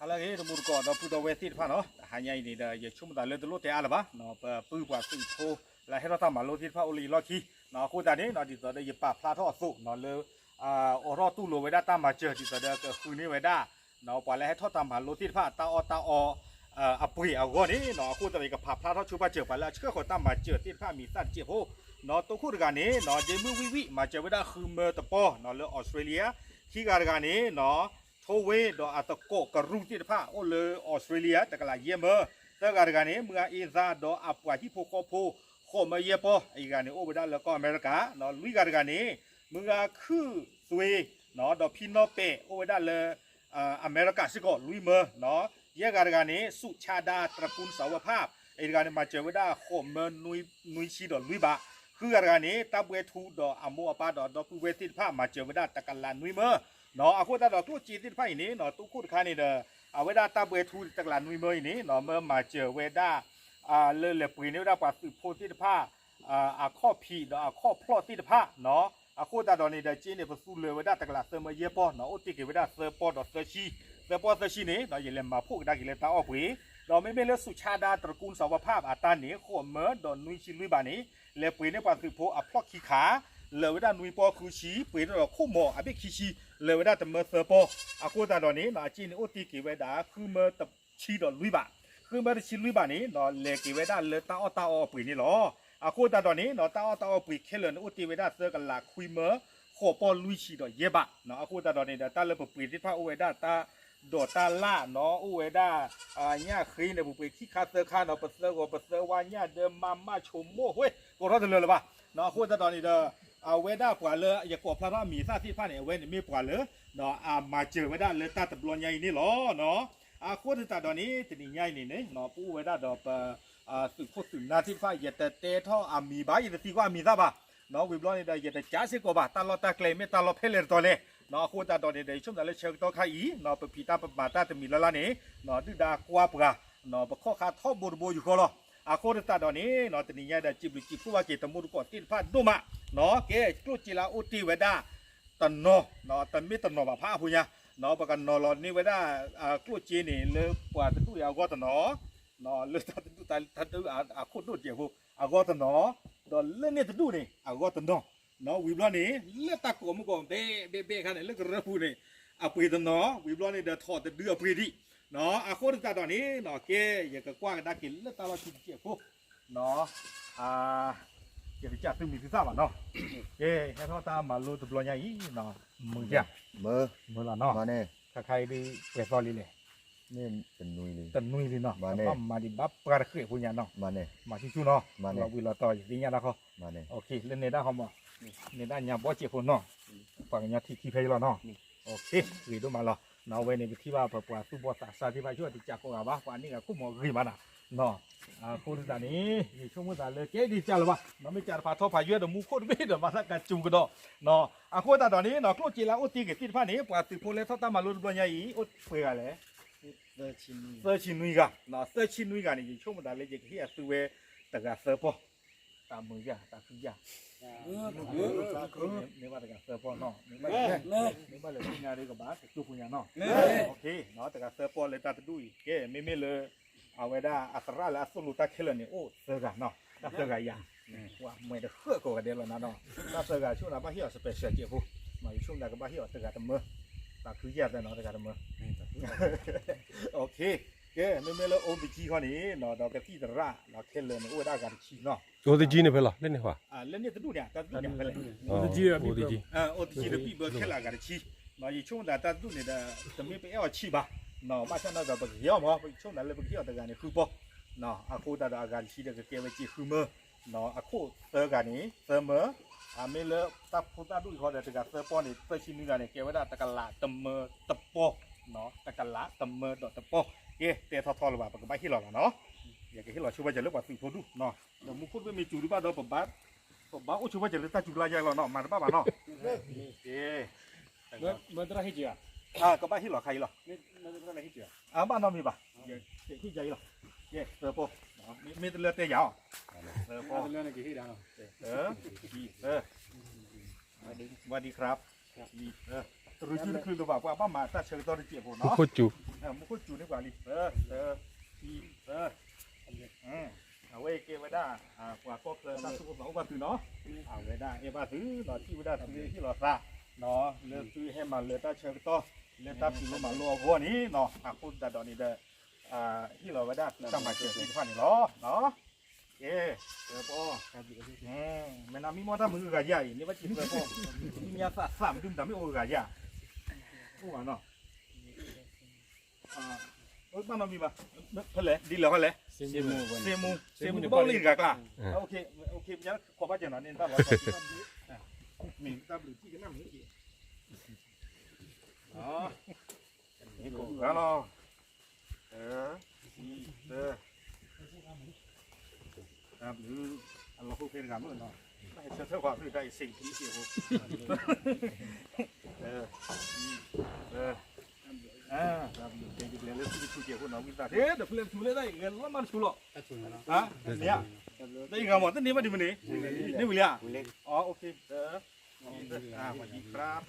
ala ge do murko do pu do wesi pha no hanya ini da ye chum da le do lo te ala ba no pa pu pa su tho la he ro ta ma lo ti pha o li lo chi no ko da ni no di do de ye pa pha tho su no le o ro tu lo we da ta ma che di do de khu ni we da no pa le he tho ta ma lo ti pha ta o a pui a go ni no ko da ge pa pha tho chu pa che pa la che ko ta ma che ti pha mi sa che ho no to khu ga ni no je mu wi ma che we da khu me ta po no le Australia khi ga ni noโทเวดออัตโกกรุงที่ผ้าโอเลออสเตรเลียแต่กลายเยี่ยมแต่การนี้เมื่ออินซาดออับกว่าที่พวกโคมาเยี่ยปอไอ้การนี้โอเวดาแล้วก็อเมริกาเนาะลุยการนี้เมื่อคือสวีเนาะดอพินอเปโอเวดาเลยอเมริกาสิก็ลุยเนาะเยี่ยการนี้สุชาดาตระกูลสาวภาพไอ้การนี้มาเจอเวดาโคมนุยชีดอลุยบะคือการนี้ตาเวทูดออโมอปาดอปูเวติผ้ามาเจอเวดาตะกันลานุยเนาะอาคูตาดอกตู้จีติดไฟนี้เนาะตู้คูดคานี่เด้อเอาเวลาตาเวทูตะกลานนุยเมยนี่เนาะเมื่อมาเจอเวดาเลปุยนี่เวลาปัดโพติดผ้าข้อพีเนาะข้อพลอติดผ้าเนาะอาคูตาดอกนี่เด้อจีนี่ประสูเลยเวดาตะกลาเสมเยปอเนาะโอติเกเวดาเสปอดอกเสชีนี่เนาะอย่าเล่นมาพูดได้กิเลตาออกไปเราไม่เป็นเรื่องสุชาดาตระกูลสาวภาพอาตานี่ขวเมื่อดอนนุยชิลุยบานี้เลปุยนี่ปัดโพพลอขี้ขาเลวดานุยปอคือชีปุยเราคู่หมออเบขี้ชีเลวดาแต่เมื่อเซอร์ปออากูตาดอนนี้นาจีนอุติกิเวดาคือเมื่อตับชีดอนลุยบะคือเมื่อชีลุยบะนี้นาเลกิเวดาเลตาอปุยนี่หรออากูตาดอนนี้นาตาอปุยเคเลนอุติเวดาเซอร์กันหลักคุยเมื่อขอปอลุยชีดอนเยบะนาอากูตาดอนนี้ตาเลปุยที่พระอุเวดาตาดอตาล่าเนาะอุเวดาเนี่ยคีเนี่ยปุยขี้คาเซอร์คาเนาะเปเซอร์ว่าเนี่ยเดิมมาชมโม่เว้ยกูรอดเลยหรือเปล่านาอากูตาดอนนี้เด้อเวด้าปวดเลยอย่ากดพระรามีซาที่ผ้าเนี่ยเว้นไม่ปวดเลยเนาะมาเจอเวด้าเลยตาตะบลอนใหญ่นี่หรอเนาะโคตรตาตอนนี้จะนี่ใหญ่นี่เนาะผู้เวด้าดอกสึกโคตรสึกนาที่ผ้าอย่าแต่เตะท่อมีบ้าอย่าแต่ตีว่ามีซาบ้าเนาะวิบล้อนี่ได้อย่าแต่จ้าสิกว่าตาลอตาเกลไม่ตาลอเพลเลยตัวเลยเนาะโคตรตาตอนนี้ได้ช่วงแต่ละเชิงตัวขาอีเนาะปีตาปมาตาจะมีละนี่เนาะดื้อดากว่าปะเนาะข้อขาท่อบูดอยู่ก็หรอโคตรตาตอนนี้เนาะจะนี่ใหญ่ได้จิบผู้ว่าเกตมุดก่อนตีนผ้าดุมะเนาะเกกลุจิลาอุติเวดาตันโนเนาะตันมิตันโนแบบพระพุญญาเนาะประกันนอลนี่เวดากลุจีนี่เลือกว่าตันตุยากอตันเนาะเลือกตันตุตันตุคุดดูเจียวพวกากอตันเนาะตอนเล่นเนี่ยตันตุนี่อากอตันเนาะวิบล้อนี่เลือกตะโกมุกองเบ้ขนาดเลือกกระพูนี่ปุยตันเนาะวิบล้อนี่เดือดถอดเดือดปุยดิเนาะโคตรตาตอนนี้เนาะเกอย่ากกว้างดักกินเลือกตาเรากินเจียวพวกเนาะเดี๋ยวจะตึงมีพิซซ่าบ้านเนาะเฮ้ให้เขาตามมาลูตบลอยใหญ่เนาะมือจ้ะมือละเนาะมาเนี่ยถ้าใครดีเปซอลีเลยนี่เป็นนุยเลยเนาะมาเนี่ยมาดิบับปลาเขื่อนพูญาเนาะมาเนี่ยมาที่ชูเนาะมาเนี่ยวิลาต่อยดิ้งยาละเขามาเนี่ยโอเคเล่นในด้านเขาบ่ในด้านยาบ่เจ็บคนเนาะฝั่งยาที่เพลย์ละเนาะโอเครีดูมาละเนาะเว้ในที่ว่าปลาสู้บ่สาที่ไปช่วยติดจากกูอ่ะบ้าวันนี้ก็คุ้มหมอรีมาน่ะเนาะคนตานี้ยี่ช่วงมื้อตาเลยเก๋ดีจ้าหรือวะเราไม่จ่าพาท่อพาเยอะเดี๋ยวมูโคตรไม่เดี๋ยวมาสักการจุ่มกันเนาะเนาะคนตาตอนนี้เนาะโคตรจีละอุติเกติดผ้านี้ปวดติดโพเลท่อตามาลุ้นบอลใหญ่อุดเปื่อยเลยเซอร์ชินุยกันเนาะเซอร์ชินุยกันนี่ช่วงมื้อตาเลยจะเฮียตัวเวตะกะเซอร์ปอตามือจ้ะตาคือยาเนี่ยว่าตะกะเซอร์ปอเนาะเนี่ยว่าเลยที่งานนี้ก็บ้าจุ่มอย่างเนาะโอเคเนาะตะกะเซอร์ปอเลยตาตะดุยเก๋ไม่เลยเอาไว้ได้อัตราและสุรุตาเคลนี่โอ้เสือกันเนาะถ้าเสือกันยังว่าไม่ได้เคลื่อนกันเดียวแล้วนะเนาะถ้าเสือกันช่วงนั้นบ้าเหี้ยสเปเชียลเกี่ยวกับมาช่วงนั้นก็บ้าเหี้ยเสือกันเมื่อตาคือแย่แต่เนาะเสือกันเมื่อโอเคเก๋ไม่เลยโอติจีคนนี้เนาะดอกที่ตระเราเคลนี่โอ้ได้กันชีเนาะโอติจีเนี่ยเพื่อเล่นเนี่ยว่ะเล่นเนี่ยตะดูเนี่ยตะดูเนี่ยไปเลยโอติจีโอติจีโอติจี的ปีเบอร์เคลกันชีมาช่วงนั้นตะดูเนี่ยจะไม่ไปเอาชีบ้าเนาะมาช่วงนั้นก็ไปเหี้ยมั้งช่วงนั้นเลยไปเหี้ยแต่กันนี่คือปอเนาะอาคูตาดอาการชีเด็กเกี่ยวกับจีคือเมื่อเนาะอาคูเตอร์กันนี้เตอร์เมื่อไม่เลิกตับพูดตาดูเขาเด็กกับเตอร์ปอนี่เตอร์ชินึกันนี่เกี่ยวกับตะกันละตะเมื่อตะปอเนาะตะกันละตะเมื่อดอกตะปอเก๋เตะทอหรือเปล่าปากใบที่หล่อเนาะอยากให้หล่อช่วยจะเลิกว่าสิ่งพอดูเนาะเดี๋ยวมุขไม่มีจูหรือเปล่าเดี๋ยวปากบ้าโอ้ช่วยจะเลิกตาจูลายใหญ่หล่อเนาะมาหรือเปล่าเนาะเก๋เมื่อตระหิจีก็บ้าที่หล่อใครหล่อเมื่อตระหิจีบ้านน้องมีป่ะที่ใหญ่หล่อเก๋เตอร์ปอมีแต่เลือดเตะยาวพอเรื่องอะไรกี่ด้านสวัสดีครับเต ตัวจูคือตัวแบบว่าบ้ามาถ้าเชิงตัวเจี๊ยบ มุ เนาะ โคจู มุกจูนี่กว่าลิทีเอาไว้เก็บไว้ได้กว่าก็เคยตั้งสุขภาพว่าตื่นเนาะเอาไว้ได้เอว่าถือเราที่ไว้ได้ถือที่เราซะเนาะเลือกซื้อให้มันเลือกถ้าเชิงตัวเลือกถ้าซื้อมาลัวพวกนี้เนาะพูดแต่ตอนนี้เด้อที่เราไว้ได้ตั้งมาเกี่ยวที่พันนี่เนาะเอ๊เดี๋ยวพ่อแม่น้ำมีมอถ้ามือกะใหญ่นี่ว่าจิตเลยพ่อมียาสามดื่มแต่ไม่โอ้กะใหญ่ผู้อ่ะเนาะบ้านเรามีป่ะเพื่อนเลยดีเหรอเพื่อนเลยเซมูบ้าลีกะกล้าโอเคยังขอบ้านอย่างนั้นเนี่ยถ้าเรามีตั้งหรือที่กันนั่งนี่อ๋อนี่กูกันเนาะครับหรือเราพูดเพลงกันเมื่อเนาะได้เชื่อความได้สิ่งที่เกี่ยวครับเดี๋ยวเรื่องที่คุยเกี่ยวกับน้องวินตาเดี๋ยวเพื่อนชูเลยได้เงินละมันชูหรอฮะเนี่ยได้เงินหมดตั้งนี้มาดิมันนี่นี่วิลเลียอ๋อโอเคสวัสดีครับ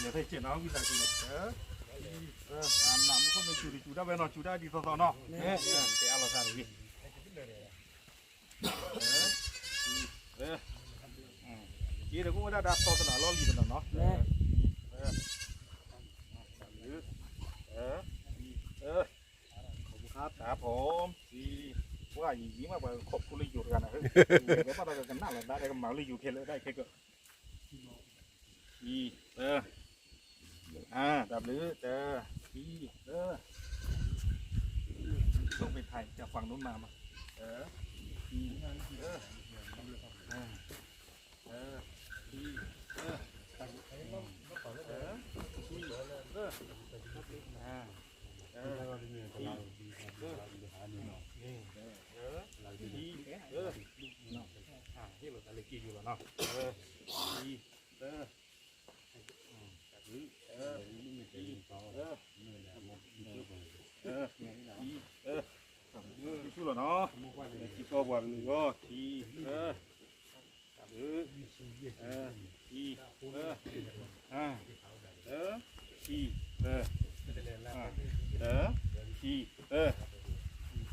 เดี๋ยวให้เจ้าน้องวินตาชูน้ำมันไม่ชูได้ไปนอนชูได้ดีต่อเนาะเนี่ยเดี๋ยวเราทำดิยี่เดี๋ยวกูไม่ได้ดับต่อสนามล้อลีกันเนาะครับผมว่าอย่างนี้มาขบคุณเลยอยู่กันนะเฮ้ยแล้วมาเรากันนั่งเลยได้กันมาเลยอยู่แค่เลยได้แค่ก็ดับหรือต้องไปไทยจากฝั่งนู้นมาที่เราตะกี้อยู่แล้วเนาะชูหรอเนาะที่ก็บอกก็ที่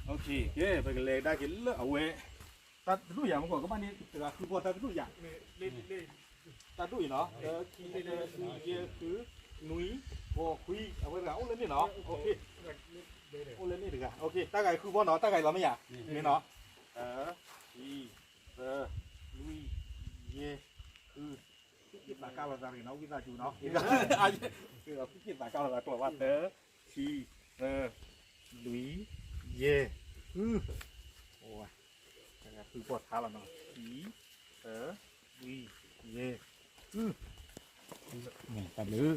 โอเคไปกันเลยได้กินเลือเอาไว้ตัดดูอย่างเมื่อก่อนก็บ้านนี้แต่คือพอตัดดูอย่างตัดดูเนาะที่คือนุ้ยพอคุยเอาไว้แล้วโอ้เล่นนี่เนาะโอเคโอ้เล่นนี่ดีกว่าโอเคตาไก่คือพอเนาะตาไก่เราไม่อยากนี่เนาะนุ้ยคือคิดตาก้าวเราจะเนาะวิจารณ์จูเนาะคือเราคิดตาก้าวเรากลัวว่านุ้ยโอ้ยคือปวดเท้าแล้วเนาะนี่ตัดลื้อ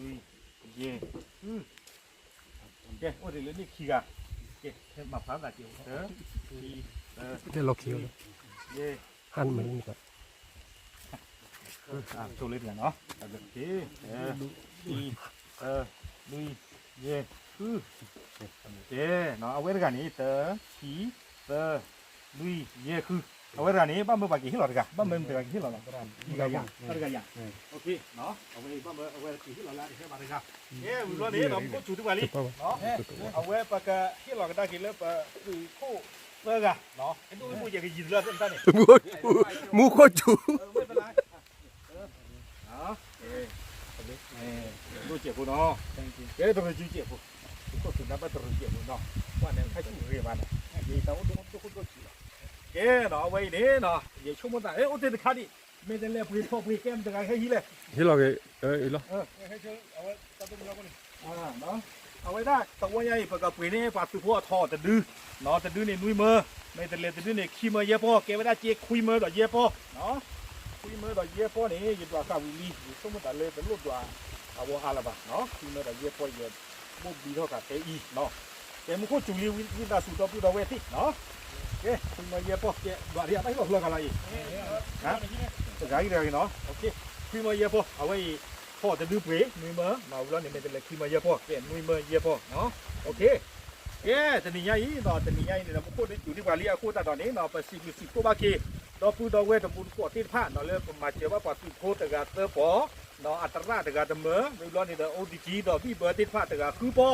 นี่โอเคโอ้เดี๋ยวนี่ขี้กะโอเคมาพักกันเดี๋ยวเดี๋ยวเราเคี้ยวหั่นมันนี่ก่อน โชว์เลยเดี๋ยวเนาะโอเคลุยเย่โอเคเนาะเอาไว้กันนี้ลุยเย่คือเอาไว้กันนี้บ้านเมืองปากกี่ที่หลอดกันบ้านเมืองปากกี่ที่หลอดมีกันอย่างโอเคเนาะเอาไว้บ้านเมืองเอาไว้กี่ที่หลอดละเดี๋ยวมาเลยครับวิลล์นี้เราก็จุดทุกวันนี้เนาะเอาไว้ปากที่หลอดกันได้กี่เลิฟคือคู่เลิกอะเนาะไอ้ดูไอ้ผู้ใหญ่ก็ยินเลิฟตั้งแต่เนี่ยมุโคจูไม่เป็นไรดูเจ็บผู้น้องเดี๋ยวต้องไปจีเจ็บผู้ก็สุดนับว่าต้องเจ็บผู้น้องว่าเนี่ยใครช่วยเรียบ้านเนี่ยยี่แต่ว่าทุกคนก็จีบเก๋เนาะไว้เนี่ยเนาะยี่ชั่วโมงแต่โอ้เด็ดขาดดิไม่ได้เลยผู้พ่อผู้แก้มจะไงให้ยี่เลยที่เราอีหรอให้เชิญเอาไว้ตัดต้นเราคนนี้เนาะเอาไว้ได้ตัวใหญ่ปากกาปีนี้ปากสุพอทอแต่ดื้อเนาะแต่ดื้อเนี่ยนุ่ยมือไม่แต่เล็กแต่ดื้อเนี่ยขี้มือเย่พ่อเก๋ไว้ได้เจ๊คุยมือดอกเย่พ่อเนาะคุยมือดอกเย่พ่อนี่ยี่ตัวข้าววิลีชั่วโมงแต่เลยเป็นรูปตัวเอาว่าอะไรบ้างเนาะที่เมื่อเราเย็บพอเย็บ มุกบีเท่ากับเตอีเนาะเกมุกุจุลีวิตาสุตปุตเวทีเนาะโอเคคุณมาเยี่ยปอกเกบาริยาไปบอกเรื่องอะไรฮะจะได้เรื่องเนาะโอเคคุณมาเยี่ยปอกเอาไว้พ่อจะดูเปรย์มือมาแล้วนี่เป็นเลยคุณมาเยี่ยปอกเกมือเยี่ยปอกเนาะโอเคเอ๊ะตอนนี้ยัยเนาะตอนนี้ยัยเนี่ยเราพูดอยู่ที่บาริยาคู่ตอนนี้เนาะไปสิบตัวบากีเราพูดเอาไว้ตะบุญปวดที่ผ้าเนาะเลยมาเชื่อว่าปวดที่โคตรกาเตอร์ปอเนาะอัตราตะกาเสมอไม่ร้อนนี่เด้อโอดีจีเนาะพี่เบอร์ติดผ้าตะกาคือปอ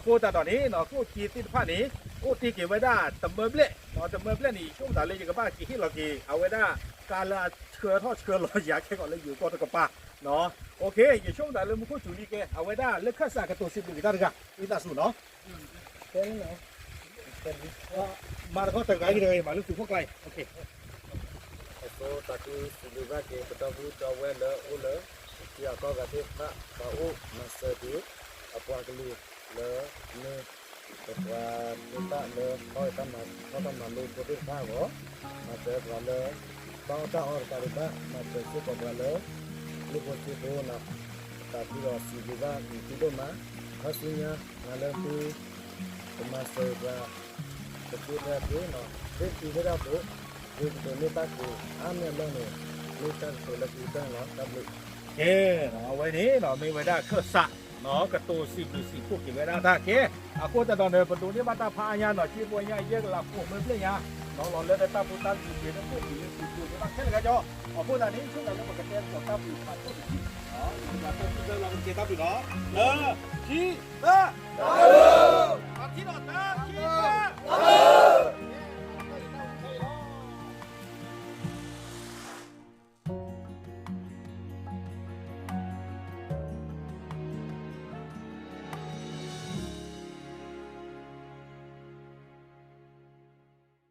โคตรตอนนี้เนาะโคจีติดผ้านี้โคตีเก็บไว้ได้เสมอเปล่เนาะเสมอเปล่นี่ช่วงตอนเลยจะกับบ้ากี่ที่เรากี่เอาไว้ได้การละเชื่อทอดเชื่อรออยากแค่ก่อนเลยอยู่ก็ตะกับป้าเนาะโอเคอย่าช่วงตอนเลยมุขจุลีแกเอาไว้ได้เลือกข้าศึกกับตัวสิบดูได้ตะกาวิตาสูเนาะเป็นเนาะเป็นมาแล้วก็ตะกาเลยมาลุกถึงพวกไกลโอเคก็ตะกี้สิลูกาเก็บตะบูจอเวลโอเลที่อาก็กระเทปะปะโอมาเสด็จอปวากลีเลเนแต่ว่าลูกตาเลเขาทำมาลูกก็ได้ข้าวมาเสด็จว่าเลบางตาออกจากบ้านมาเสด็จก็ว่าเลลูกก็ที่โดนตาที่เราสิลูกาที่โดนมาเขาสิญญางานที่มาเสด็จว่าจะพูดได้เนาะเด็กที่ได้ปุ๊ดูตัวนี้ตากูอ้ามเนี่ยเรื่องนี้ลูกตาตัวเล็กตัวน้อยดับเลยเอาไว้นี้เนาะไม่ไว้ได้เครื่องสะเนาะกระตูสิบหรือสิบพวกกี่ไว้ได้ท่าเก๋อากูจะตอนเดินประตูนี้มาตาพายาเนาะชีบัวยาเยอะหลับพวกมือเปลี่ยนยาเนาะหล่อเลือดตาปูตันสิบเดือนพวกกี่สิบตัวนี่มาแค่ไหนกันจ่อเอาพวกนั้นนี้ช่วงนั้นเราเป็นกระเทียมกับตาปูตันพวกนี้อ๋อมาตัวที่เราเป็นเจ้าตาปูเนาะชีตาตาปูที่เราตาชี